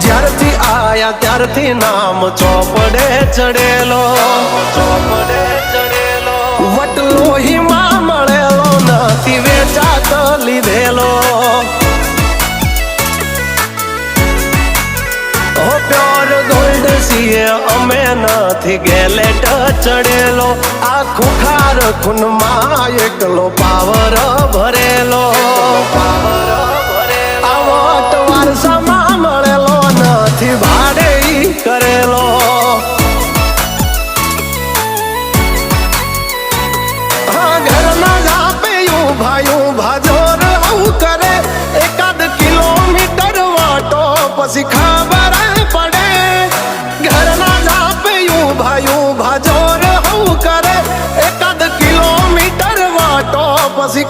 જ્યારથી આયા ત્યારથી નામ ચોપડે ચડેલો, વટલોહીમાં મળેલો નથી વેચાત લીધેલો. પ્યોર ગોલ્ડ સીએ અમે નથી ગેલેટ ચડેલો. આ ખુખાર ખૂનમાં એકલો પાવર ભરેલો. આ વટ વારસામાં મળેલો નથી ભાડે કરેલો. હા ઘરના જાપે ઊભા જોર આવું કરે. એકાદ કિલોમીટર વાટો પછી ખબર પડે. ઘરના જાપે ઊભા જોર આવું કરે. એકાદ કિલોમીટર વાટો પછી